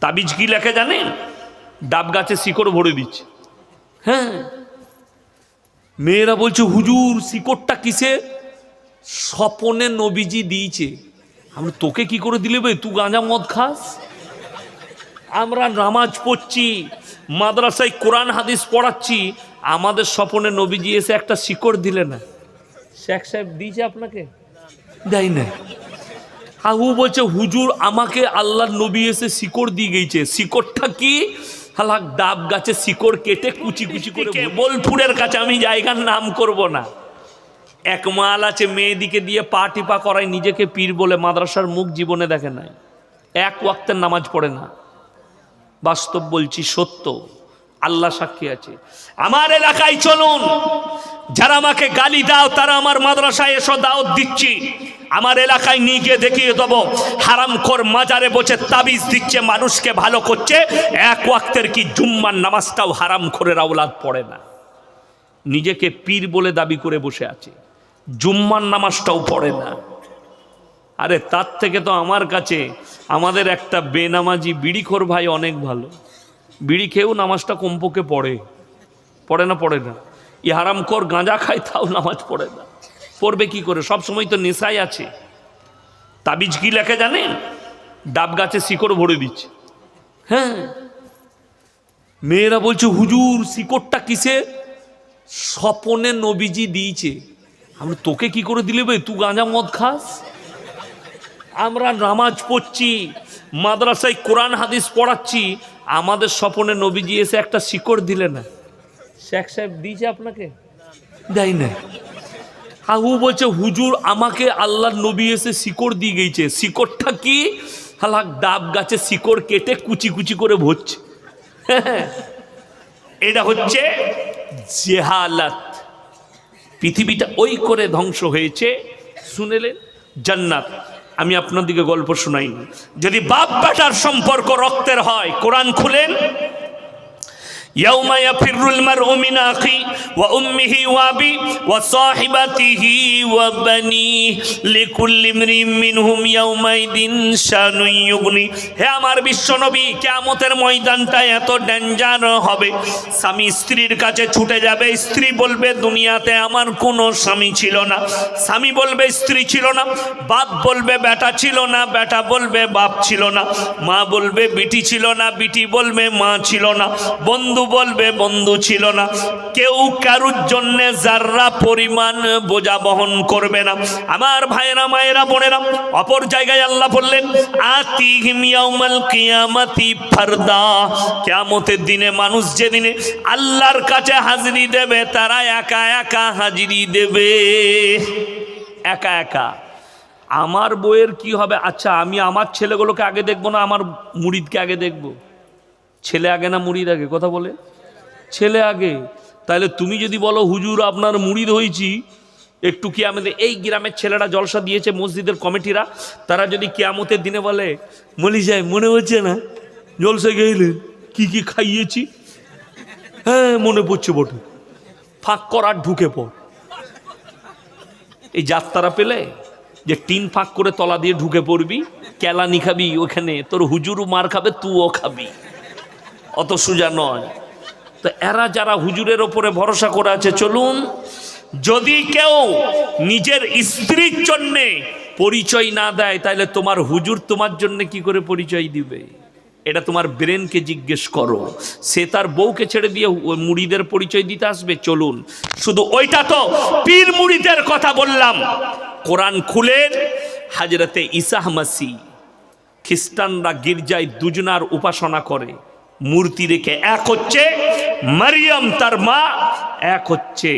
তাবিজ কি লেখে জানেন? ডাব গাছে শিকড় ভরে দিচ্ছে। হ্যাঁ, মেয়েরা বলছে হুজুর শিকড়টা কিসে? স্বপনে নবীজি দিয়েছে। আমরা তোকে কি করে দিলে ভাই, তুই গাঁজা মদ খাস? আমরা নামাজ পড়ছি, মাদ্রাসায় কোরআন হাদিস পড়াচ্ছি, আমাদের স্বপনে নবীজি এসে একটা শিকড় দিলে না। শেখ সাহেব দিয়েছে আপনাকে? দেয় না। আর ও বলছে হুজুর আমাকে আল্লাহর নবী এসে শিকড় দিয়ে গেছে। শিকড়টা কি? হালাক ডাব গাছে শিকড় কেটে কুচি কুচি করে। বোলপুরের কাছে, আমি জায়গার নাম করব না, এক মাল আছে, মেয়েদিকে দিয়ে পা টিপা করায়, নিজেকে পীর বলে, মাদ্রাসার মুখ জীবনে দেখে নাই, এক ওয়াক্তের নামাজ পড়ে না। বাস্তব বলছি, সত্য, আল্লাহ সাক্ষী আছে। আমার এলাকায় চলুন, যারা আমাকে গালি দাও তারা আমার মাদ্রাসায় এসো, দাওয়াত দিচ্ছি। আমার এলাকায় নিয়ে গিয়ে দেখিয়ে দেবো হারামখোর মাজারে বসে তাবিজ দিচ্ছে, মানুষকে ভালো করছে, এক ওয়াক্তের কি জুম্মার নামাজটাও হারামখোরের আওলাদ পড়ে না, নিজেকে পীর বলে দাবি করে বসে আছে, জুম্মার নামাজটাও পড়ে না। আরে তার থেকে তো আমার কাছে আমাদের একটা বেনামাজি বিড়িখোর ভাই অনেক ভালো। বিড়ি খেয়েও নামাজটা কমপক্ষে পড়ে না? পড়ে না। ই হারামখোর গাঁজা খায়, তাও নামাজ পড়ে না। পড়বে কি করে? সব সময় তো নেশায় আছে। তাবিজ কি লেখে জানেন? ডাব গাছে শিকড় ভরে দিচ্ছে। হ্যাঁ, মেয়েরা বলছে হুজুর শিকড়টা কিসে? স্বপনে নবীজি দিয়েছে। আমরা তোকে কি করে দিলে ভাই, তুই গাঁজা মদ খাস? আমরা নামাজ পড়ছি, মাদ্রাসায় কোরআন হাদিস পড়াচ্ছি, আমাদের স্বপনে নবীজি এসে একটা শিকড় দিলে না। শেখ সাহেব দিয়েছে আপনাকে? দেয় না। আর ও বলছে হুজুর আমাকে আল্লাহর নবী এসে শিকড় দিয়ে গেছে। শিকড়টা কি? হালাক ডাব গাছে শিকড় কেটে কুচি কুচি করে ভরছে। এটা হচ্ছে জেহালাত। পৃথিবীটা ওই করে ধ্বংস হয়েছে। শুনেলেন জান্নাত? আমি আপনাদেরকে গল্প শোনাইনি। যদি বাপ বেটার সম্পর্ক রক্তের হয়, কোরআন খুলেন, ইয়াউমা ইয়াফিরুল মারউ মিন আখি ওয়া উম্মিহি ওয়া আবি ওয়া সাহিবাতিহি ওয়া বানিহি লিকুল্লি ইমরিন মিনহুম ইয়াউমাইদিন শানুন ইউগনি। হে আমার বিশ্বনবী, কিয়ামতের ময়দানটা এত ডেঞ্জার হবে, স্বামী স্ত্রীর কাছে ছুটে যাবে, স্ত্রী বলবে দুনিয়াতে আমার কোনো স্বামী ছিল না, স্বামী বলবে স্ত্রী ছিল না, বাপ বলবে বেটা ছিল না, বেটা বলবে বাপ ছিল না, মা বলবে বিটি ছিল না, বিটি বলবে মা ছিল না, বন্ধু বলবে বন্ধু ছিল না, কেউ কারুর জন্য যাররা পরিমাণ বোঝা বহন করবে না। আমার ভাইরা মায়েরা বোনেরা, অপর জায়গায় আল্লাহ বললেন আতিহিম ইয়াউমাল কিয়ামাতি ফারদা। কিয়ামতের দিনে মানুষ যেদিনে আল্লাহর কাছে হাজিরি দেবে, তারা একা একা হাজিরি দেবে, একা একা। আমার বইয়ের কি হবে? আচ্ছা, আমি আমার ছেলেগুলোকে আগে দেখবো না আমার মুরিদকে আগে দেখবো? ছেলে আগে না মুরিদ আগে? কথা বলে ছেলে আগে। তাহলে তুমি যদি বলো হুজুর আপনার মুরিদ হয়েছি, একটু কিয়ামতে, এই গ্রামের ছেলেরা জলসা দিয়েছে, মসজিদের কমিটিরা, তারা যদি কিয়ামতের দিনে বলে মলি সাহেব মনে হচ্ছে না জলসা গেলেন, কি কি খাইয়েছি? হ্যাঁ মনে পড়ছে বটে, ফাঁক করার ঢুকে পড়। এই যাত্রারা পেলে যে টিন ফাঁক করে তলা দিয়ে ঢুকে পড়বি, কেলানি খাবি, ওখানে তোর হুজুরও মার খাবে, তুইও খাবি, অত সোজা নয়। তো এরা যারা হুজুরের ওপরে ভরসা করে আছে, চলুন, যদি কেউ নিজের স্ত্রীর জন্যে পরিচয় না দেয়, তাহলে তোমার হুজুর তোমার জন্য কি করে পরিচয় দিবে? এটা তোমার ব্রেনকে জিজ্ঞেস করো। সে তার বউকে ছেড়ে দিয়ে মুড়িদের পরিচয় দিতে আসবে? চলুন, শুধু ওইটা তো পীর মুড়িদের কথা বললাম। কোরআন খুলেন, হযরতে ঈসা মাসি, খ্রিস্টানরা গির্জায় দুজনার উপাসনা করে, মূর্তি রেখে। এক হচ্ছে মারিয়াম তার মা, এক হচ্ছে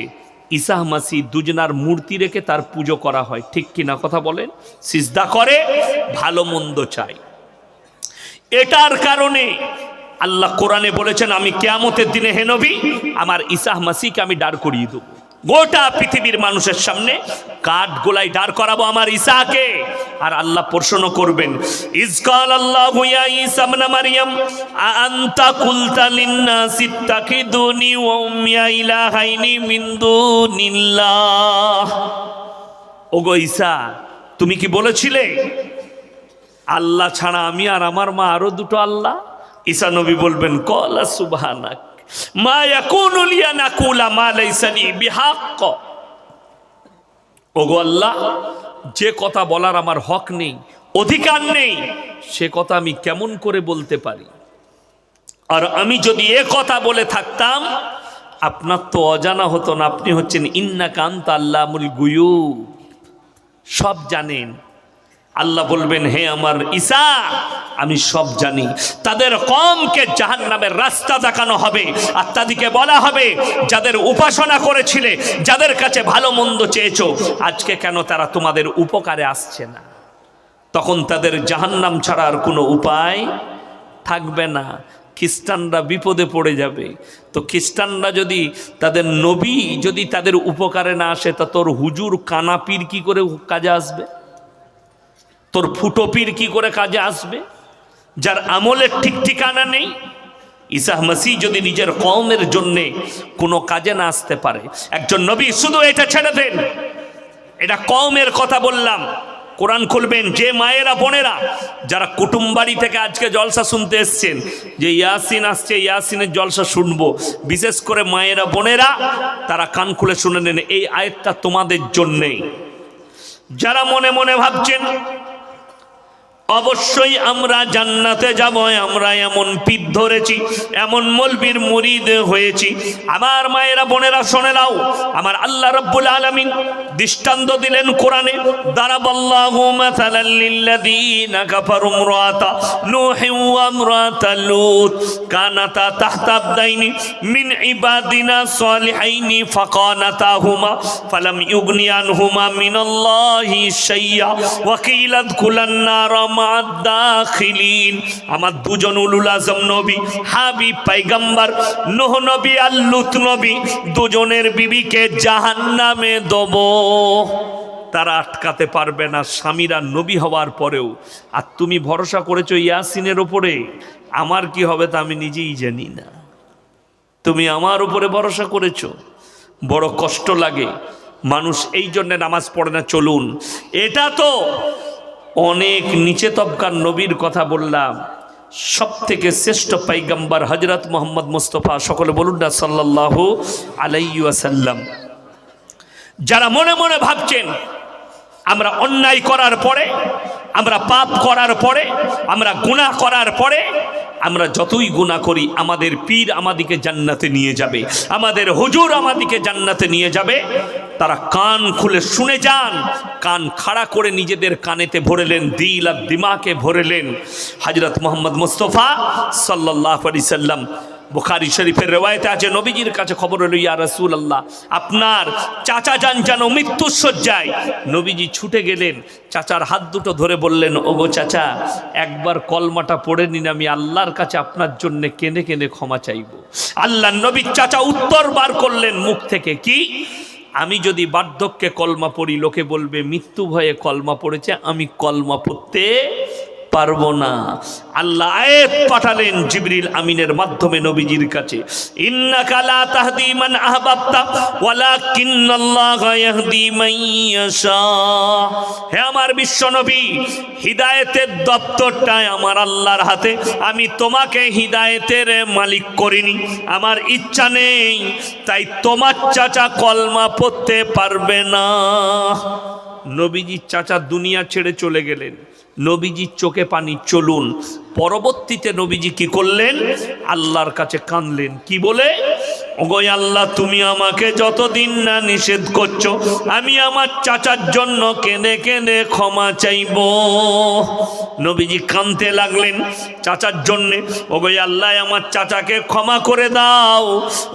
ঈসা মাসি, দুজনার মূর্তি রেখে তার পুজো করা হয়। ঠিক কিনা কথা বলেন? সিজদা করে, ভালো মন্দ চাই। এটার কারণে আল্লাহ কোরআনে বলেছেন আমি কিয়ামতের দিনে হে নবী আমার ঈসা মাসিকে আমি দাঁড় করিয়ে দেব, গোটা পৃথিবীর মানুষের সামনে কাঠ গোলায় দাঁড় করাবো আমার ঈসাকে। আর আল্লাহ প্রশ্ন করবেন, ইজকাল আল্লাহু ইয়া ঈসা ইবনে মারইয়াম আনতা কুলতা লিন-নাসি ইত্তাখিদুনি ওয়া উম্মি ইলাহাইনি মিন দুনিল্লাহ। ওগো ঈসা, তুমি কি বলেছিলে আল্লাহ ছাড়া আমি আর আমার মা আরো দুটো আল্লাহ? ঈসা নবী বলবেন ক্বালা সুবহানাক মা ইয়াকুনু লি আন আকুলা মা লাইসা লি বিহাক্ক। ওগো আল্লাহ, যে কথা বলার আমার হক নেই, অধিকার নেই, সে কথা আমি কেমন করে বলতে পারি? আর আমি যদি এ কথা বলে থাকতাম আপনার তো অজানা হতো না। আপনি হচ্ছেন ইন্নাকা আনতা আল্লামুল গুয়ুব, সব জানেন। আল্লাহ বলবেন হে আমার ঈসা, আমি সব জানি। তাদের কওমকে জাহান্নামের রাস্তা দেখানো হবে আর তাদেরকে বলা হবে যাদের উপাসনা করেছিলে, যাদের কাছে ভালো মন্দ চেয়েছো, আজকে কেন তারা তোমাদের উপকারে আসছে না? তখন তাদের জাহান্নাম ছাড়ার কোনো উপায় থাকবে না। খ্রিস্টানরা বিপদে পড়ে যাবে। তো খ্রিস্টানরা যদি তাদের নবী যদি তাদের উপকারে না আসে, তা তোর হুজুর কানাপির কি করে কাজে আসবে? তোর ফুটোপির কি করে কাজে আসবে, যার আমলের ঠিক ঠিকানা নেই? ঈসা মসীহ যদি নিজের কওমের জন্যে কোনো কাজে না আসতে পারে, একজন নবী শুধু এটা ছেড়ে দেন, এটা কওমের কথা বললাম। কোরআন খুলবেন, যে মায়েরা বোনেরা যারা কুটুম বাড়ি থেকে আজকে জলসা শুনতে এসছেন, যে ইয়াসিন আসছে, ইয়াসিনের জলসা শুনবো, বিশেষ করে মায়েরা বোনেরা তারা কান খুলে শুনে নেন, এই আয়াতটা তোমাদের জন্যেই। যারা মনে মনে ভাবছেন অবশ্যই আমরা জান্নাতে যাব, আমরা এমন পীর ধরেছি, এমন মলবির মুরিদ হয়েছি, আমার মায়েরা বোনেরা শুনে নাও, আমার আল্লাহ রাব্বুল আলামিন দৃষ্টান্ত দিলেন কোরআনে, দারাবাল্লাহু মাসালাল লিল্লাযীনা কাফারু ইমরাতা নূহিন ওয়া ইমরাতা লূত কানাতা তাহতা আবদাইনি মিন ইবাদিনা সালিহাইনি ফাকানাতাহুমা ফালাম ইউগনিয়া আনহুমা মিনাল্লাহি শাইয়্যা ওয়া কিলা আদখুলান নার দাখিলিন। আমার দুজন উলুল আজম নবী, হাবিব পয়গম্বর নূহ নবী আর লূত নবী, দুজনের বিবিকে জাহান্নামে দেব। তারা আটকাতে পারবে না, স্বামীরা নবী হওয়ার পরেও। আর তুমি ভরসা করেছো ইয়াসিনের উপরে, আমার কি হবে তা আমি নিজেই জানি না। তুমি আমার উপরে ভরসা করেছো, বড় কষ্ট লাগে। মানুষ এই জন্য নামাজ পড়ে না। চলুন, এটা তো অনেক নিচে তবকার নবীর কথা বললাম, সব থেকে শ্রেষ্ঠ পয়গম্বর হযরত মুহাম্মদ মুস্তাফা, সকলে বলুন না সাল্লাল্লাহু আলাইহি ওয়াসাল্লাম। যারা মনে মনে ভাবছেন আমরা অন্যায় করার পরে, আমরা পাপ করার পরে, আমরা গুনাহ করার পরে, আমরা যতই গুনাহ করি আমাদের পীর আমাদিকে জান্নাতে নিয়ে যাবে, আমাদের হুজুর আমাদিকে জান্নাতে নিয়ে যাবে, তারা কান খুলে শুনে যান। কান খাড়া করে নিজেদের কানেতে ভরেলেন, দিল আর দিমাকে ভরেলেন। হযরত মুহাম্মদ মুস্তাফা সাল্লাল্লাহু আলাইহি সাল্লাম, বুখারী শরীফের রিওয়ায়েতে আছে, নবীজির কাছে খবর হলো, ইয়া রাসূলুল্লাহ, আপনার চাচা যান যেন মৃত্যুর শয্যায়। নবীজি ছুটে গেলেন, চাচার হাত দুটো ধরে বললেন, ওগো চাচা, একবার কলমাটা পড়ে নিন, আমি আল্লাহর কাছে আপনার জন্য কেঁদে কেঁদে ক্ষমা চাইব। আল্লাহর নবী চাচা উত্তর বার করলেন মুখ থেকে, কি? আমি যদি বার্ধক্যে কলমা পড়ি লোকে বলবে মৃত্যু ভয়ে কলমা পড়েছে, আমি কলমা পড়তে পারবো না। আল্লাহ আয়াত পাঠালেন জিবরিল আমিনের মাধ্যমে নবীজির কাছে, ইন্নাকা লা তাহদি মান আহবাবতা ওয়ালাকিন্নাল্লাহা ইয়াহদি মান ইয়াশা। হে আমার বিশ্ব নবী, হিদায়েতের দপ্তরটা আমার আল্লাহর হাতে। আমি তোমাকে হিদায়েতের মালিক করিনি, আমার ইচ্ছা নেই, তাই তোমার চাচা কলমা পড়তে পারবে না। নবীজির চাচা দুনিয়া ছেড়ে চলে গেলেন, নবীজির চোখে পানি। চলুন, পরবর্তীতে নবীজি কি করলেন? আল্লাহর কাছে কাঁদলেন, কি বলে? ওগো আল্লাহ, তুমি আমাকে যতদিন না নিষেধ করছো, আমি আমার চাচার জন্য কেঁদে কেঁদে ক্ষমা চাইব। নবীজি কাঁদতে লাগলেন চাচার জন্যে। ওগো আল্লাহ, আমার চাচাকে ক্ষমা করে দাও,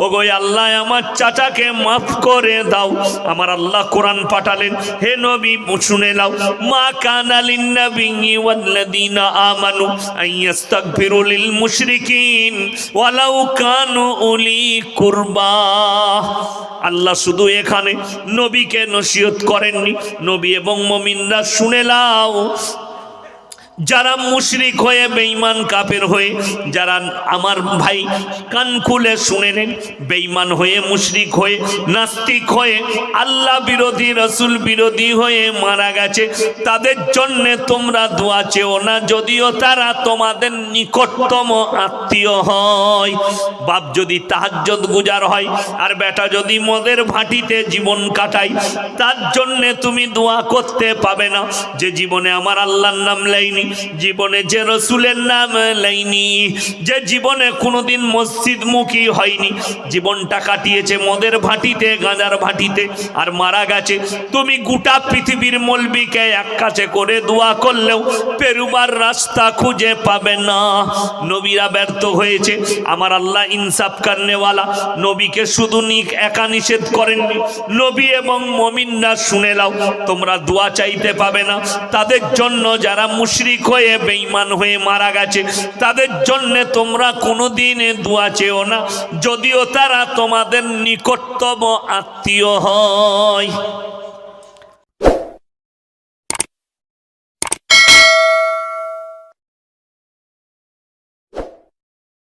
ওগো আল্লাহ, আমার চাচাকে মাফ করে দাও। আমার আল্লাহ কোরআন পাঠালেন, হে নবী শুনে নাও, মা কানা লিন-নাবিয়্যি ওয়াল্লাযীনা আমানু আইয়াস্তাগফিরু লিল মুশরিকিন ওয়ালাউ কানু উলি কুরবা। আল্লাহ শুধু এখানে নবীকে নসিহত করেননি, নবী এবং মুমিনরা শুনে নাও, যারা মুশরিক হয়ে বেঈমান কাফের হয়ে, যারা আমার ভাই কান খুলে শুনে নেন, বেঈমান হয়ে মুশরিক হয়ে নাস্তিক হয়ে আল্লাহ বিরোধী রাসূল বিরোধী হয়ে মারা গেছে, তাদের জন্য তোমরা দোয়া চেও না, যদিও তারা তোমাদের নিকটতম আত্মীয় হয়। বাপ যদি তাহাজ্জুদ গুজার হয় আর বেটা যদি মদের ভাটিতে জীবন কাটায়, তার জন্য তুমি দোয়া করতে পাবে না যে জীবনে আমার আল্লাহর নাম লাইনি, জীবনে যে রসুলের নাম লাইনি, যে জীবনে কোনোদিন মসজিদমুখী হয়নি, জীবনটা কাটিয়েছে মদের ভাটিতে গাঁজার ভাটিতে আর মারা গেছে। তুমি গোটা পৃথিবীর মলবিকে এক কাছে করে দোয়া করলেও পেরুবার রাস্তা খুঁজে পাবে না। নবীরা ব্যর্থ হয়েছে, আমার আল্লাহ ইনসাফ করনেওয়ালা। নবীকে শুধু একা নিষেধ করেননি, নবী এবং মুমিনরা শুনে নাও, তোমরা দোয়া চাইতে পাবে না তাদের জন্য যারা মুশরিক হয়ে বেঈমান হয়ে মারা গেছে, তাদের জন্য তোমরা কোনোদিন দোয়া চেও না, যদিও তারা তোমাদের নিকটতম আত্মীয় হয়।